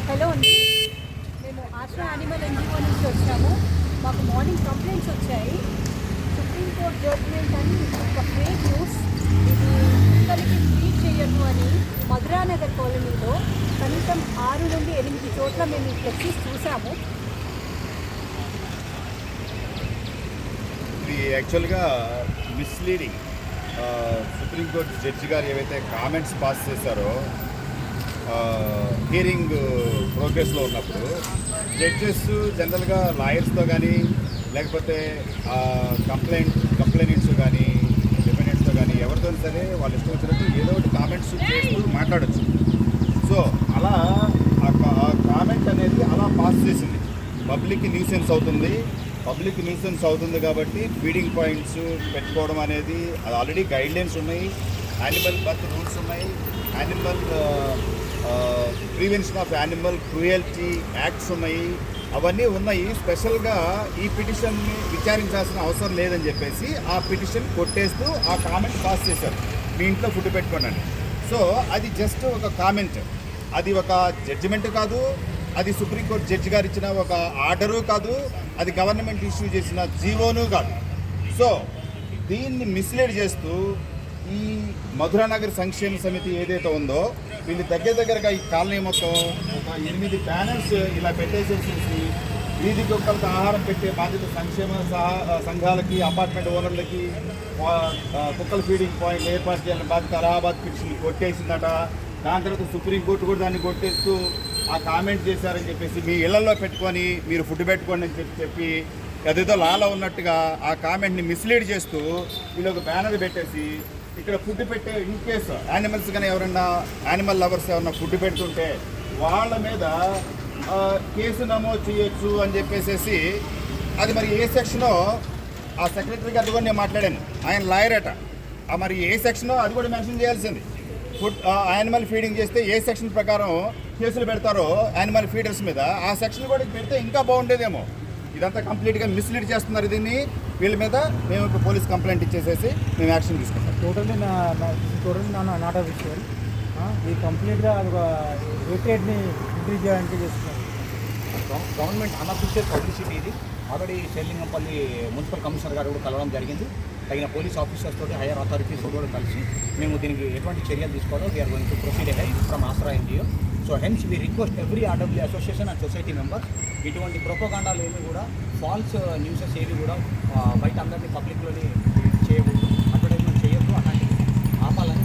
Hello అండి, మేము ఆశ్రయ యానిమల్ ఎన్జిఓ నుంచి వచ్చాము. మాకు మార్నింగ్ కంప్లైంట్స్ వచ్చాయి. సుప్రీంకోర్టు జడ్జిమెంట్ అని ఒక ఫేక్ న్యూస్, ఇది కుక్కలకి ట్రీట్ చేయొద్దు అని మధురానగర్ కాలనీలో కనీసం 6 నుండి 8 చోట్ల మేము ఈ ఫ్లెక్సీస్ చూసాము. ఇది యాక్చువల్గా మిస్లీడింగ్. సుప్రీంకోర్టు జడ్జి గారు ఏవైతే కామెంట్స్ పాస్ చేశారో హియరింగ్ ప్రోగ్రెస్లో ఉన్నప్పుడు జడ్జెస్ జనరల్గా లాయర్స్తో కానీ లేకపోతే కంప్లైంట్స్ కానీ డిఫెండెంట్స్తో కానీ ఎవరితో సరే వాళ్ళు ఇష్టం వచ్చినట్టు ఏదో ఒకటి కామెంట్స్ చేస్తూ మాట్లాడచ్చు. సో అలా ఆ కామెంట్ అనేది అలా పాస్ చేసింది. పబ్లిక్ న్యూసెన్స్ అవుతుంది కాబట్టి ఫీడింగ్ పాయింట్స్ పెట్టుకోవడం అనేది అది ఆల్రెడీ గైడ్లైన్స్ ఉన్నాయి, యానిమల్ బర్త్ రూల్స్ ఉన్నాయి, animal prevention of animal cruelty acts ఉన్నాయి, అవన్నీ ఉన్నాయి. స్పెషల్గా ఈ పిటిషన్ని విచారించాల్సిన అవసరం లేదని చెప్పేసి ఆ పిటిషన్ కొట్టేస్తూ ఆ కామెంట్ పాస్ చేశారు, మీ ఇంట్లో ఫుడ్ పెట్టుకోండి. సో అది జస్ట్ ఒక కామెంట్, అది ఒక జడ్జిమెంట్ కాదు, అది సుప్రీంకోర్టు జడ్జి గారు ఇచ్చిన ఒక ఆర్డరు కాదు, అది గవర్నమెంట్ ఇష్యూ చేసిన జీవోను కాదు. సో దీన్ని మిస్లీడ్ చేస్తూ ఈ మధురానగర్ సంక్షేమ సమితి ఏదైతే ఉందో వీళ్ళు దగ్గరగా ఈ కాలనీ మొత్తం ఒక 8 బ్యానర్స్ ఇలా పెట్టేసేసి వీధి కుక్కలకు ఆహారం పెట్టే బాధ్యత సంక్షేమ సంఘాలకి, అపార్ట్మెంట్ ఓనర్లకి కుక్కల ఫీడింగ్ పాయింట్ ఏర్పాటు చేయాలని బాధ్యత అలహాబాద్ పిటిషన్ కొట్టేసిందట. దాని తర్వాత సుప్రీంకోర్టు కూడా దాన్ని కొట్టేస్తూ ఆ కామెంట్ చేశారని చెప్పేసి మీ ఇళ్లలో పెట్టుకొని మీరు ఫుడ్ పెట్టుకోండి అని చెప్పి అదేదో లాలో ఉన్నట్టుగా ఆ కామెంట్ని మిస్లీడ్ చేస్తూ వీళ్ళు ఒక బ్యానర్ పెట్టేసి ఇక్కడ ఫుడ్ పెట్టే ఇన్ కేసు యానిమల్స్ కానీ ఎవరన్నా యానిమల్ లవర్స్ ఎవరన్నా ఫుడ్ పెడుతుంటే వాళ్ళ మీద కేసు నమోదు చేయొచ్చు అని చెప్పేసి అది మరి ఏ సెక్షనో ఆ సెక్రటరీ గారితో కూడా నేను మాట్లాడాను, ఆయన లాయర్ అట. మరి ఏ సెక్షనో అది కూడా మెన్షన్ చేయాల్సింది. ఫుడ్ యానిమల్ ఫీడింగ్ చేస్తే ఏ సెక్షన్ ప్రకారం కేసులు పెడతారో యానిమల్ ఫీడర్స్ మీద ఆ సెక్షన్ కూడా పెడితే ఇంకా బాగుండేదేమో. ఇదంతా కంప్లీట్గా మిస్లీడ్ చేస్తున్నారు. దీన్ని వీళ్ళ మీద మేము ఇప్పుడు పోలీస్ కంప్లైంట్ ఇచ్చేసేసి మేము యాక్షన్ తీసుకుంటాం. Totally not official. ఈ కంప్లీట్గా అది ఒక రేట్ని ఇంక్రీజ్ చేయడానికి చేస్తున్నారు. గవర్నమెంట్ అన్అఫీషియల్ పబ్లిసిటీ ఇది. ఆల్రెడీ షెల్లింగంపల్లి మున్సిపల్ కమిషనర్ గారు కూడా కలవడం జరిగింది. తగిన పోలీస్ ఆఫీసర్స్ తోటి హైయర్ అథారిటీస్ కూడా కలిసి మేము దీనికి ఎటువంటి చర్యలు తీసుకోవాలో we are going to proceed ahead from Ashraya NGO. So hence we request every RWA association and society members ఇటువంటి ప్రొపగాండాలు ఏమి కూడా ఫాల్స్ న్యూసెస్ ఏవి కూడా బయట అందరినీ పబ్లిక్లోని చేయకూడదు, అడ్వర్టైజ్మెంట్ చేయొద్దు, అలాంటివి ఆపాలని